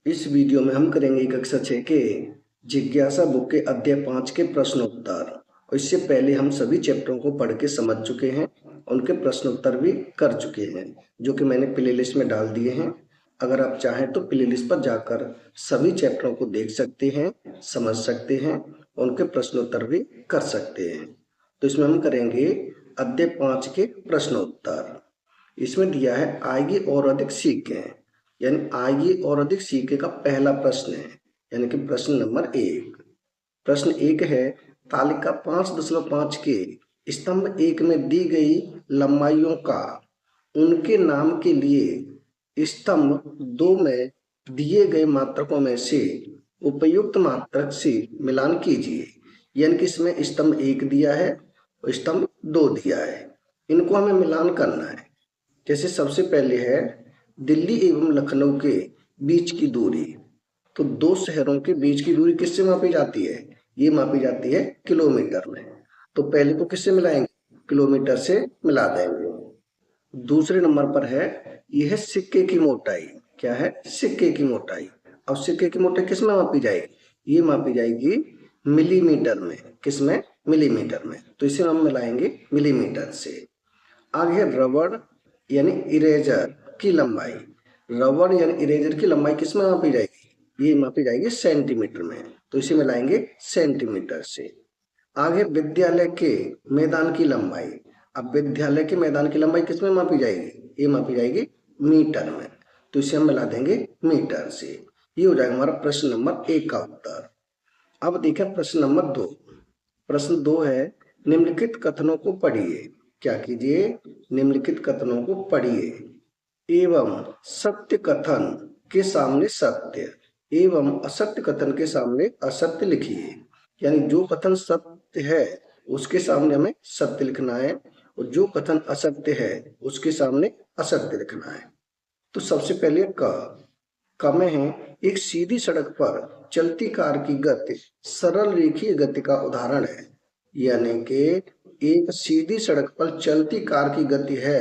इस वीडियो में हम करेंगे कक्षा 6 के जिज्ञासा बुक के अध्याय 5 के प्रश्नोत्तर। और इससे पहले हम सभी चैप्टरों को पढ़ के समझ चुके हैं, उनके प्रश्नोत्तर भी कर चुके हैं, जो कि मैंने प्लेलिस्ट में डाल दिए हैं। अगर आप चाहें तो प्लेलिस्ट पर जाकर सभी चैप्टरों को देख सकते हैं, समझ सकते हैं, उनके प्रश्नोत्तर भी कर सकते हैं। तो इसमें हम करेंगे अध्याय 5 के प्रश्नोत्तर। इसमें दिया है आइए और अधिक सीखें, यानी आइए और अधिक सीखें का पहला प्रश्न है, यानी कि प्रश्न नंबर 1। प्रश्न 1 है, तालिका 5.5 के स्तंभ 1 में दी गई लंबाइयों का उनके नाम के लिए स्तंभ 2 में दिए गए मात्रकों में से उपयुक्त मात्रक से मिलान कीजिए। यानी कि इसमें स्तंभ 1 दिया है और स्तंभ 2 दिया है, इनको हमें मिलान करना है। जैसे सबसे पहले है दिल्ली एवं लखनऊ के बीच की दूरी। तो दो शहरों के बीच की दूरी किससे मापी जाती है? ये मापी जाती है किलोमीटर में। तो पहले को किससे मिलाएंगे? किलोमीटर से मिला देंगे। दूसरे नंबर पर है, यह है सिक्के की मोटाई। क्या है? सिक्के की मोटाई। अब सिक्के की मोटाई किस में मापी जाएगी? ये मापी जाएगी मिलीमीटर में। किस में? मिलीमीटर में। तो इसे हम मिलाएंगे मिलीमीटर से। आगे है रबड़ यानी इरेजर की लंबाई। रबड़ यानी इरेजर की लंबाई किस में मापी जाएगी? ये मापी जाएगी सेंटीमीटर में। तो इसे मिलाएंगे सेंटीमीटर से। आगे विद्यालय के मैदान की लंबाई। अब विद्यालय के मैदान की लंबाई किस में मापी जाएगी? ये मापी जाएगी मीटर में। तो इसे हम मिला देंगे मीटर से। ये हो जाएगा हमारा प्रश्न नंबर 1 का उत्तर। अब देखें प्रश्न नंबर 2। प्रश्न 2 है, निम्नलिखित कथनों को पढ़िए। क्या कीजिए? निम्नलिखित कथनों को पढ़िए एवं सत्य कथन के सामने सत्य एवं असत्य कथन के सामने असत्य लिखिए। यानी जो कथन सत्य है उसके सामने हमें सत्य लिखना है, और जो कथन असत्य है उसके सामने असत्य लिखना है। तो सबसे पहले क में है, एक सीधी सड़क पर चलती कार की गति सरल रेखीय गति का उदाहरण है। यानी कि एक सीधी सड़क पर चलती कार की गति है,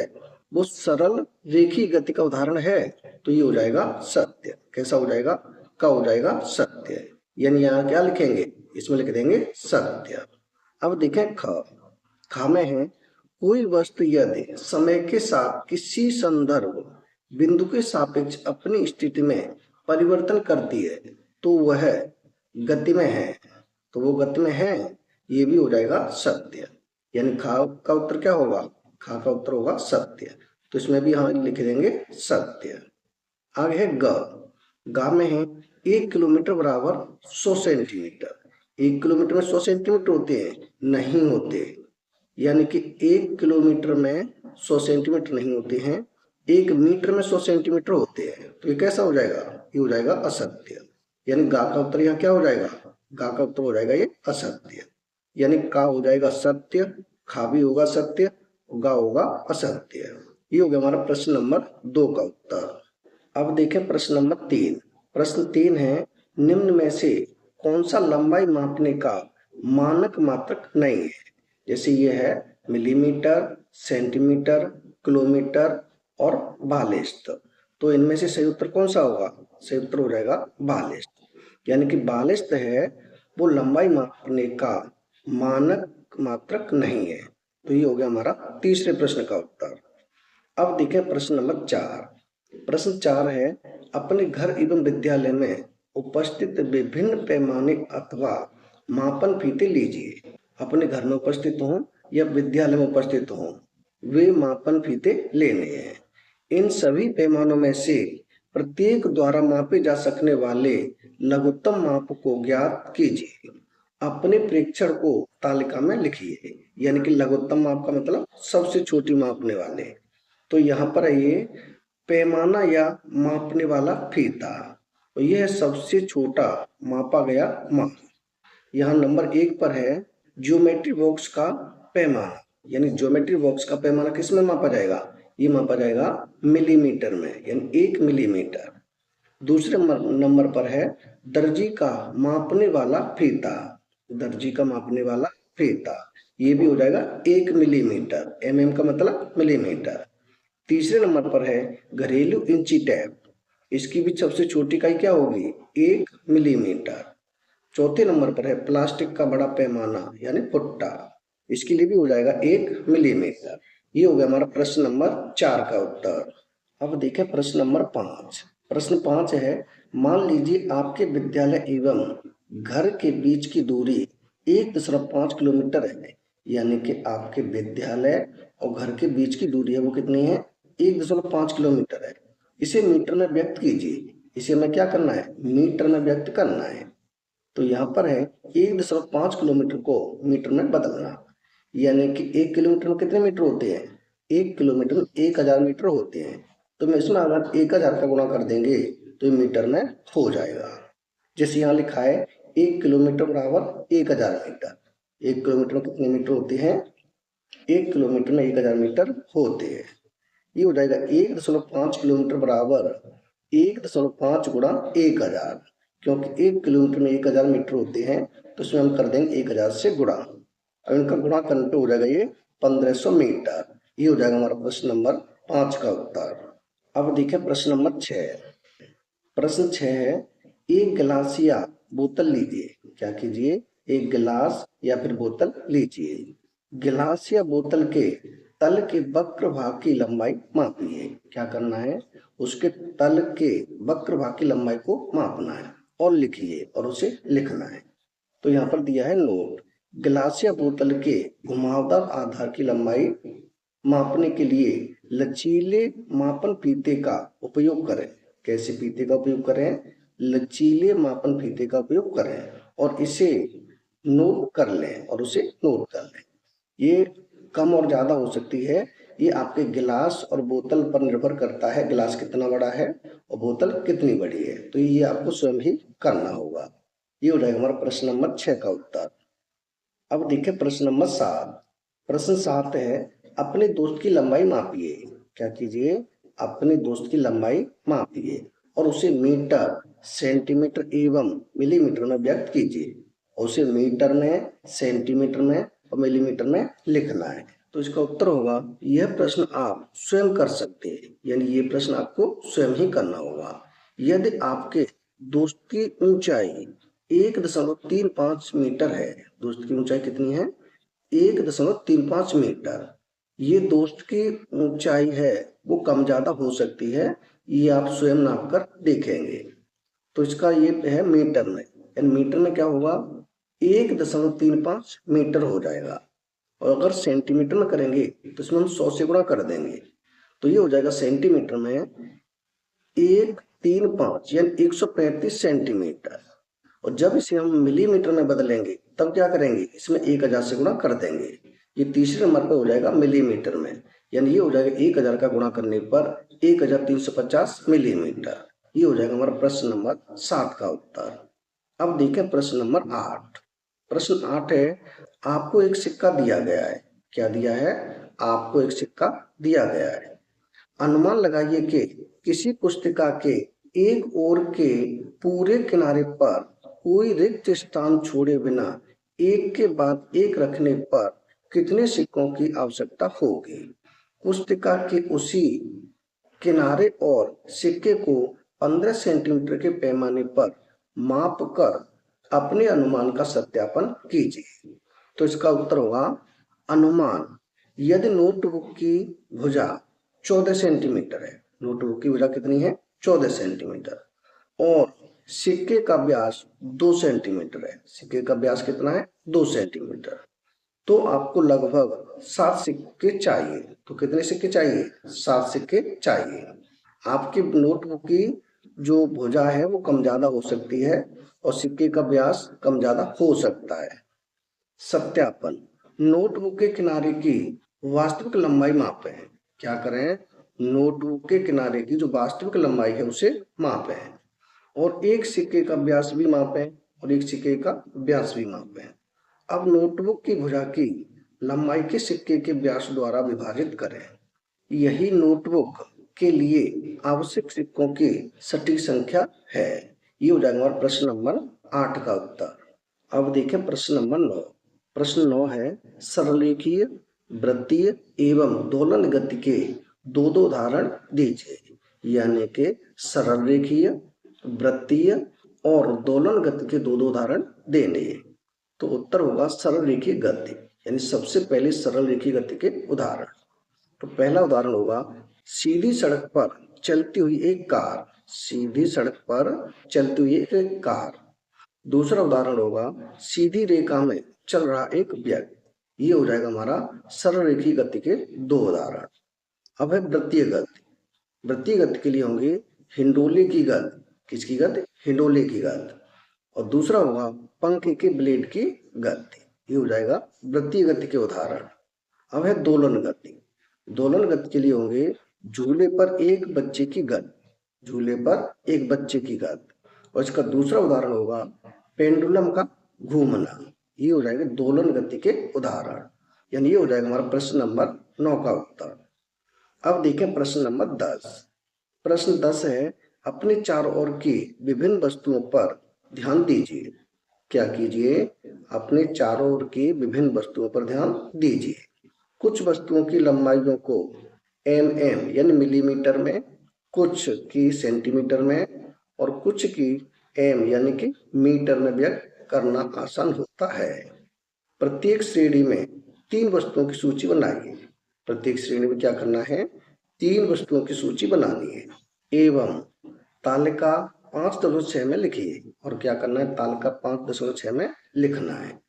वो सरल रेखीय गति का उदाहरण है। तो ये हो जाएगा सत्य। कैसा हो जाएगा? का हो जाएगा सत्य। यानी यहाँ क्या लिखेंगे? इसमें लिख देंगे सत्य। अब देखें ख में है, कोई वस्तु यदि समय के साथ किसी संदर्भ बिंदु के सापेक्ष अपनी स्थिति में परिवर्तन करती है तो वह गति में है। तो वो गति में है, ये भी हो जाएगा सत्य। यानी खा का उत्तर क्या होगा? खा का उत्तर होगा सत्य। तो इसमें भी हम लिख देंगे सत्य। आगे है गा में है, 1 किलोमीटर बराबर 100 सेंटीमीटर। 1 किलोमीटर में 100 सेंटीमीटर होते हैं? नहीं होते। यानी कि 1 किलोमीटर में 100 सेंटीमीटर नहीं होते हैं, 1 मीटर में 100 सेंटीमीटर होते हैं। तो ये कैसा हो जाएगा? ये हो जाएगा असत्य। यानी गा का उत्तर यहाँ क्या हो जाएगा? गा का उत्तर हो जाएगा ये असत्य। यानी का हो जाएगा सत्य, खा भी होगा सत्य, गा होगा असत्य। ये हो गया हमारा प्रश्न नंबर 2 का उत्तर। अब देखें प्रश्न नंबर 3। प्रश्न 3 है, निम्न में से कौन सा लंबाई मापने का मानक मात्रक नहीं है? जैसे ये है मिलीमीटर, सेंटीमीटर, किलोमीटर और बालेस्ट। तो इनमें से सही उत्तर कौन सा होगा? सही उत्तर हो जाएगा बालेस्ट। यानी कि बालेस्ट है वो लंबाई मापने का मानक मात्रक नहीं है। तो ये हो गया हमारा तीसरे प्रश्न का उत्तर। अब देखें प्रश्न नंबर 4। प्रश्न 4 है, अपने घर एवं विद्यालय में उपस्थित विभिन्न पैमाने अथवा मापन फीते लीजिए। अपने घर में उपस्थित हों या विद्यालय में उपस्थित हों, वे मापन फीते लेने हैं। इन सभी पैमानों में से प्रत्येक द्वारा मापे जा सकने वाले लघुत्तम माप को ज्ञात कीजिए। अपने प्रेक्षण को तालिका में लिखिए। यानी कि लघुत्तम माप का मतलब सबसे छोटी मापने वाले। तो यहाँ पर ये पैमाना या मापने वाला फीता, तो यह सबसे छोटा मापा गया माप। यहाँ नंबर 1 पर है ज्योमेट्री बॉक्स का पैमाना। यानी ज्योमेट्री बॉक्स का पैमाना किस में मापा जाएगा? ये मापा जाएगा मिलीमीटर में, यानी 1 मिलीमीटर। दूसरे नंबर पर है दर्जी का मापने वाला फीता। दर्जी का मापने वाला फीता, ये भी हो जाएगा 1 मिलीमीटर। एमएम का मतलब मिलीमीटर। तीसरे नंबर पर है घरेलू इंची टेप। इसकी भी सबसे छोटी इकाई क्या होगी? 1 मिलीमीटर। चौथे नंबर पर है प्लास्टिक का बड़ा पैमाना यानी फुट्टा, इसके लिए भी हो जाएगा 1 मिलीमीटर। ये हो गया हमारा प्रश्न नंबर 4 का उत्तर। अब देखें प्रश्न नंबर 5। प्रश्न 5 है, मान लीजिए आपके विद्यालय एवं घर के बीच की दूरी 1.5 किलोमीटर है, यानी कि आपके विद्यालय और घर के बीच की दूरी है वो कितनी है? 1.5 किलोमीटर है। इसे मीटर में व्यक्त कीजिए। इसे हमें क्या करना है? मीटर में व्यक्त करना है। तो यहाँ पर है 1.5 किलोमीटर को मीटर में बदलना, यानी कि 1 किलोमीटर में कितने मीटर होते हैं? 1 किलोमीटर में 1000 मीटर होते हैं। तो मैं इसमें अगर 1000 का गुणा कर देंगे तो ये मीटर में हो जाएगा। जैसे यहाँ लिखा है 1 किलोमीटर बराबर 1000 मीटर। 1 किलोमीटर में कितने मीटर होते हैं? 1 किलोमीटर में 1000 मीटर होते हैं। ये हो जाएगा 1.5 किलोमीटर बराबर 1.5 गुणा 1000, क्योंकि 1 किलोमीटर में 1000 मीटर होते हैं, तो इसमें हम कर देंगे 1000 से गुणा। अब इनका गुणा करने पे हो जाएगा ये 1500 मीटर। ये हो जाएगा हमारा प्रश्न नंबर 5 का उत्तर। अब देखिए प्रश्न नंबर 6। प्रश्न 6 है, एक गिलास या बोतल लीजिए। क्या कीजिए? एक गिलास या फिर बोतल लीजिए। गिलास या बोतल के तल के वक्र भाग की लंबाई मापिए। क्या करना है? उसके तल के वक्र भाग की लंबाई को मापना है और लिखिए और उसे लिखना है। तो यहाँ पर दिया है नोट, गिलास या बोतल के घुमावदार आधार की लंबाई मापने के लिए लचीले मापन फीते का उपयोग करें। कैसे फीते का उपयोग करें? लचीले मापन फीते का उपयोग करें और इसे नोट कर लें और उसे नोट कर लें। ये कम और ज़्यादा हो सकती है, ये आपके गिलास और बोतल पर निर्भर करता है, गिलास कितना बड़ा है और बोतल कितनी बड़ी है। तो ये आपको स्वयं ही करना होगा। ये हो जाएगा हमारा प्रश्न नंबर 6 का उत्तर। अब देखिए प्रश्न नंबर 7। प्रश्न 7 है, अपने दोस्त की लंबाई मापिए। क्या कीजिए? अपने दोस्त की लंबाई मापिए और उसे मीटर, सेंटीमीटर एवं मिलीमीटर में व्यक्त कीजिए। उसे मीटर में, सेंटीमीटर में और मिलीमीटर में लिखना है। तो इसका उत्तर होगा, यह प्रश्न आप स्वयं कर सकते हैं, यानी ये प्रश्न आपको स्वयं ही करना होगा। यदि आपके दोस्त की ऊंचाई 1.35 मीटर है, दोस्त की ऊंचाई कितनी है? 1.35 मीटर। ये दोस्त की ऊंचाई है वो कम ज्यादा हो सकती है, ये आप स्वयं नाप कर देखेंगे। तो इसका ये है मीटर में, यानी मीटर में क्या होगा? 1.35 मीटर हो जाएगा। और अगर सेंटीमीटर में करेंगे तो इसमें हम 100 से गुणा कर देंगे, तो ये हो जाएगा सेंटीमीटर में 135 यानी 135 सेंटीमीटर। और जब इसे हम मिलीमीटर में बदलेंगे तब क्या करेंगे? इसमें 1000 से गुणा कर देंगे। ये तीसरे नंबर पर हो जाएगा मिलीमीटर में, यानी ये हो जाएगा 1000 का गुणा करने पर 1350 मिलीमीटर। ये हो जाएगा हमारा प्रश्न नंबर 7 का उत्तर। अब देखें प्रश्न नंबर 8। प्रश्न 8 है, आपको एक सिक्का दिया गया है। क्या दिया है? आपको एक सिक्का दिया गया है। अनुमान लगाइए कि किसी पुस्तिका के एक ओर के पूरे किनारे पर कोई रिक्त स्थान छोड़े बिना एक के बाद एक रखने पर कितने सिक्कों की आवश्यकता होगी। पुस्तिका के उसी किनारे और सिक्के को 15 सेंटीमीटर के पैमाने पर माप कर अपने अनुमान का सत्यापन कीजिए। तो इसका उत्तर होगा अनुमान। यदि नोटबुक की भुजा 14 सेंटीमीटर है, नोटबुक की भुजा कितनी है? 14 सेंटीमीटर, और सिक्के का व्यास 2 सेंटीमीटर है। सिक्के का व्यास कितना है? 2 सेंटीमीटर। तो आपको लगभग 7 सिक्के चाहिए। तो कितने सिक्के चाहिए? 7 सिक्के चाहिए। आपकी नोटबुक की जो भुजा है वो कम ज्यादा हो सकती है और सिक्के का व्यास कम ज्यादा हो सकता है। सत्यापन, नोटबुक के किनारे की वास्तविक लंबाई मापें। क्या करें? नोटबुक के किनारे की जो वास्तविक लंबाई है उसे मापें और एक सिक्के का व्यास भी मापें और एक सिक्के का व्यास भी मापें। अब नोटबुक की भुजा की लंबाई के सिक्के के व्यास द्वारा विभाजित करें। यही नोटबुक के लिए आवश्यक सिक्कों की सटीक संख्या है। ये हो जाएगा हमारा प्रश्न नंबर 8 का उत्तर। अब देखें प्रश्न नंबर 9। प्रश्न 9 है, सरलेखीय, वृत्तीय एवं दोलन गति के दो उदाहरण दीजिए। यानी कि सरल रेखीय, वृत्तीय और दोलन गति के दो उदाहरण देने। तो उत्तर होगा सरल रेखीय गति, यानी सबसे पहले सरल रेखीय गति के उदाहरण। तो पहला उदाहरण होगा सीधी सड़क पर चलती हुई एक कार, सीधी सड़क पर चलती हुई एक कार। दूसरा उदाहरण होगा सीधी रेखा में चल रहा एक व्यक्ति। ये हो जाएगा हमारा सरल रेखीय गति के दो उदाहरण। अब है वृत्तीय गति। वृत्तीय गति के लिए होंगे हिंडोले की गति। किसकी गति? हिंडोले की गति। और दूसरा होगा पंखे के ब्लेड की गति। ये हो जाएगा वृत्तीय गति के उदाहरण। अब है दोलन गति। दोलन गति के लिए होंगे झूले पर एक बच्चे की गति, झूले पर एक बच्चे की गति। और इसका दूसरा उदाहरण होगा पेंडुलम का घूमना। ये हो जाएगा दोलन गति के उदाहरण, यानी ये हो जाएगा हमारा प्रश्न नंबर 9 का उत्तर। अब देखें प्रश्न नंबर 10। प्रश्न 10 है अपने चारों ओर की विभिन्न वस्तुओं पर ध्यान दीजिए। क्या कीजिए? अपने चारों ओर की विभिन्न वस्तुओं पर ध्यान दीजिए। कुछ वस्तुओं की लंबाइयों को mm यानी मिलीमीटर में, कुछ की सेंटीमीटर में और कुछ की m यानी कि मीटर में व्यक्त करना आसान होता है। प्रत्येक श्रेणी में 3 वस्तुओं की सूची बनाइए। प्रत्येक श्रेणी में क्या करना है? 3 वस्तुओं की सूची बनानी है एवं तालिका 5.6 में लिखिए। और क्या करना है? तालिका 5.6 में लिखना है।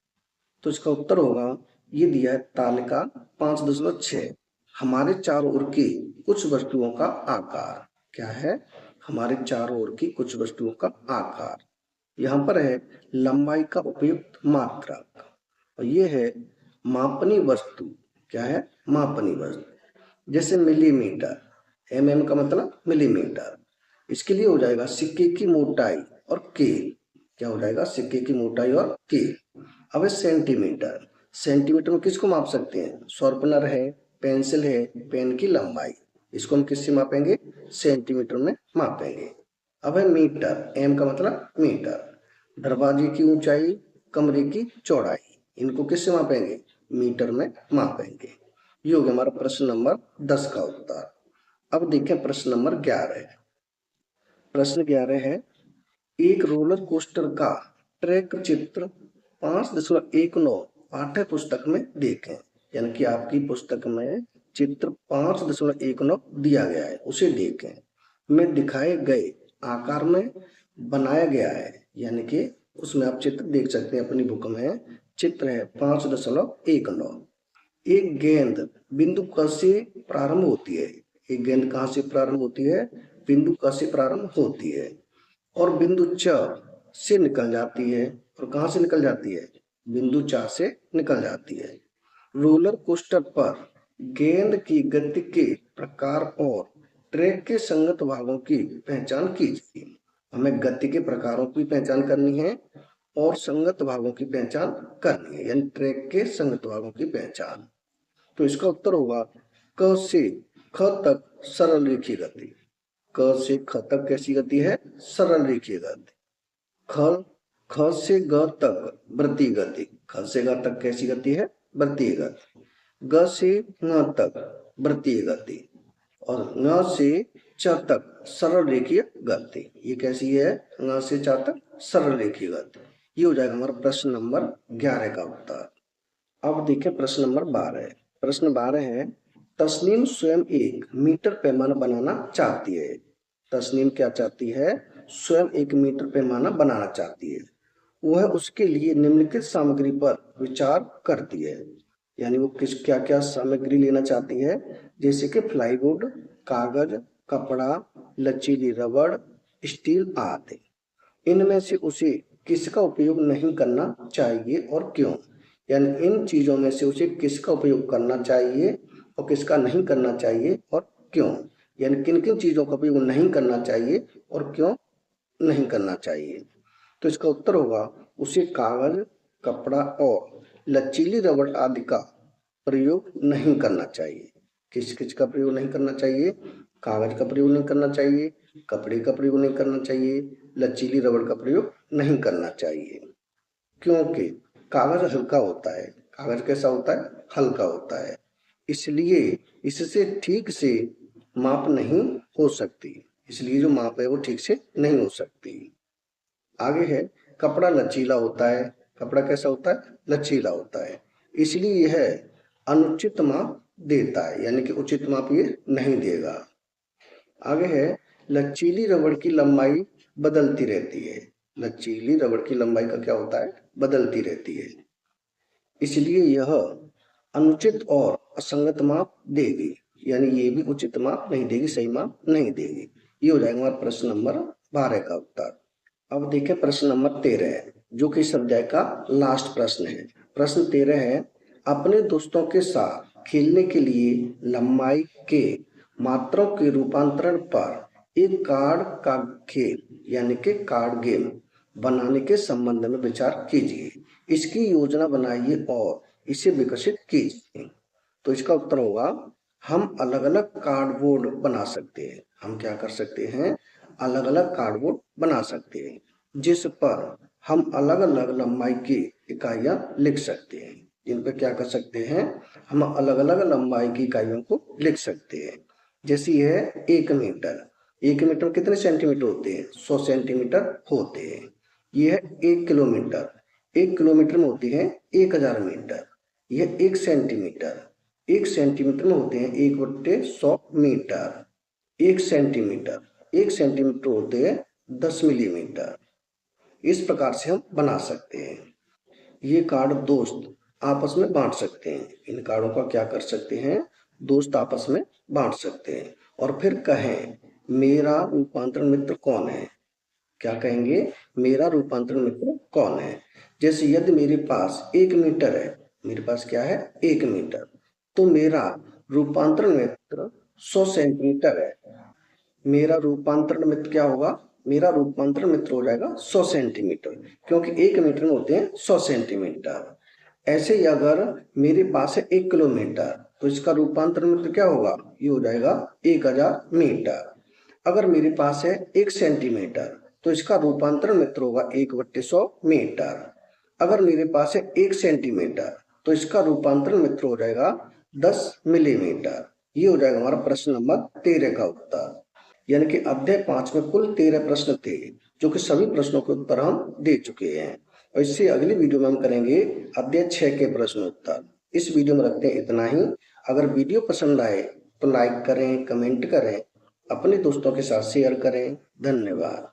तो इसका उत्तर होगा, ये दिया है तालिका 5.6। हमारे चारों ओर की कुछ वस्तुओं का आकार क्या है? हमारे चारों ओर की कुछ वस्तुओं का आकार। यहाँ पर है लंबाई का उपयुक्त मात्रक और ये है मापनी वस्तु। क्या है? मापनी वस्तु। जैसे मिलीमीटर, mm का मतलब मिलीमीटर। इसके लिए हो जाएगा सिक्के की मोटाई और कील। क्या हो जाएगा? सिक्के की मोटाई और कील। अब है सेंटीमीटर। सेंटीमीटर में किसको माप सकते हैं? शार्पनर है, पेंसिल है, पेन की लंबाई। इसको हम किससे मापेंगे? सेंटीमीटर में मापेंगे। अब है मीटर। एम का मतलब मीटर। दरवाजे की ऊंचाई, कमरे की चौड़ाई, इनको किससे मापेंगे? मीटर में मापेंगे। ये हो गया हमारा प्रश्न नंबर 10 का उत्तर। अब देखें प्रश्न नंबर 11। प्रश्न 11 है एक रोलर कोस्टर का ट्रैक चित्र 5.19 पाठ्य पुस्तक में देखें। यानी कि आपकी पुस्तक में चित्र 5.19 दिया गया है, उसे देखें। में दिखाए गए आकार में बनाया गया है, यानी कि उसमें आप चित्र देख सकते हैं। अपनी बुक में चित्र है 5.19। एक गेंद बिंदु क से प्रारंभ होती है। एक गेंद कहाँ से प्रारंभ होती है? बिंदु क से प्रारंभ होती है और बिंदु च से निकल जाती है। और कहाँ से निकल जाती है? बिंदु च से निकल जाती है। रोलर कोस्टर पर गेंद की गति के प्रकार और ट्रैक के संगत भागों की पहचान कीजिए। हमें गति के प्रकारों की पहचान करनी है और संगत भागों की पहचान करनी है, यानी ट्रैक के संगत भागों की पहचान। तो इसका उत्तर होगा क से ख तक सरल रेखीय गति। क से ख तक कैसी गति है? सरल रेखीय गति। ख से ग तक वृत्तीय गति। ख से ग तक कैसी गति है? वृत्तीय गति। ग से ङ तक वृत्तीय गति और ङ से च तक सरल रेखीय गति। ये कैसी है? ङ से च तक सरल रेखीय गति। ये हो जाएगा हमारा प्रश्न नंबर 11 का उत्तर। अब देखिए प्रश्न नंबर 12। प्रश्न 12 है तस्नीम स्वयं एक मीटर पैमाना बनाना चाहती है। तस्नीम क्या चाहती है? स्वयं एक मीटर पैमाना बनाना चाहती है। वह उसके लिए निम्नलिखित सामग्री पर विचार करती है। यानी वो क्या क्या सामग्री लेना चाहती है? जैसे कि प्लाईवुड, कागज, कपड़ा, लचीली रबड़, स्टील आदि। इनमें से उसे किसका उपयोग नहीं करना चाहिए और क्यों? यानी इन चीजों में से उसे किसका उपयोग करना चाहिए और किसका नहीं करना चाहिए और क्यों? यानी किन किन चीजों का उपयोग नहीं करना चाहिए और क्यों नहीं करना चाहिए? तो इसका उत्तर होगा उसे कागज, कपड़ा और लचीली रबड़ आदि का प्रयोग नहीं करना चाहिए। किस किस का प्रयोग नहीं करना चाहिए? कागज का प्रयोग नहीं करना चाहिए, कपड़े का प्रयोग नहीं करना चाहिए, लचीली रबड़ का प्रयोग नहीं करना चाहिए। क्योंकि कागज हल्का होता है। कागज कैसा होता है? हल्का होता है, इसलिए इससे ठीक से माप नहीं हो सकती। इसलिए जो माप है वो ठीक से नहीं हो सकती। आगे है, कपड़ा लचीला होता है। कपड़ा कैसा होता है? लचीला होता है, इसलिए यह अनुचित माप देता है, यानी कि उचित माप ये नहीं देगा। आगे है, लचीली रबड़ की लंबाई बदलती रहती है। लचीली रबड़ की लंबाई का क्या होता है? बदलती रहती है, इसलिए यह अनुचित और असंगत माप देगी, यानी ये भी उचित माप नहीं देगी, सही माप नहीं देगी। ये हो जाएगा हमारा प्रश्न नंबर 12 का उत्तर। अब देखें प्रश्न नंबर 13, जो कि इस अध्याय का लास्ट प्रश्न है। प्रश्न 13 है, अपने दोस्तों के साथ खेलने के लिए लंबाई के मात्रों के रूपांतरण पर एक कार्ड का खेल यानी कि कार्ड गेम बनाने के संबंध में विचार कीजिए। इसकी योजना बनाइए और इसे विकसित कीजिए। तो इसका उत्तर होगा, हम अलग अलग कार्डबोर्ड बना सकते हैं। हम क्या कर सकते हैं? अलग अलग कार्डबोर्ड बना सकते हैं, जिस पर हम अलग अलग लंबाई की इकाइयां लिख सकते हैं। जिन पर क्या कर सकते हैं? हम अलग अलग लंबाई की इकाइयों को लिख सकते हैं। जैसे यह 1 मीटर। 1 मीटर कितने सेंटीमीटर होते हैं? 100 सेंटीमीटर होते हैं। यह है 1 किलोमीटर। 1 किलोमीटर में होती है 1000 मीटर। यह 1 सेंटीमीटर। 1 सेंटीमीटर में होते हैं 1/100 मीटर। 1 सेंटीमीटर, 1 सेंटीमीटर होते हैं 10 मिलीमीटर। इस प्रकार से हम बना सकते हैं। ये कार्ड दोस्त आपस में बांट सकते हैं। इन कार्डों का क्या कर सकते हैं? दोस्त आपस में बांट सकते हैं। और फिर कहें, मेरा रूपांतरण मित्र कौन है? क्या कहेंगे? मेरा रूपांतरण मित्र कौन है? जैसे यदि मेरे पास 1 मीटर है, मेरे पास क्या है? 1 मीटर, तो मेरा रूपांतरण मित्र 100 सेंटीमीटर है। मेरा रूपांतरण मित्र क्या होगा? मेरा रूपांतरण मित्र हो जाएगा 100 सेंटीमीटर, क्योंकि 1 मीटर में होते हैं 100 सेंटीमीटर। ऐसे ही अगर मेरे पास है 1 किलोमीटर, तो इसका रूपांतरण मित्र क्या होगा? ये हो जाएगा 1000 मीटर। अगर मेरे पास है 1 सेंटीमीटर, तो इसका रूपांतरण मित्र होगा 1/100 मीटर। अगर मेरे पास है 1 सेंटीमीटर, तो इसका रूपांतरण मित्र हो जाएगा 10 मिलीमीटर। ये हो जाएगा हमारा प्रश्न नंबर 13 का उत्तर। यानी कि अध्याय 5 में कुल 13 प्रश्न थे, जो कि सभी प्रश्नों के उत्तर हम दे चुके हैं। और इससे अगली वीडियो में हम करेंगे अध्याय 6 के प्रश्न उत्तर। इस वीडियो में रखते हैं इतना ही। अगर वीडियो पसंद आए तो लाइक करें, कमेंट करें, अपने दोस्तों के साथ शेयर करें। धन्यवाद।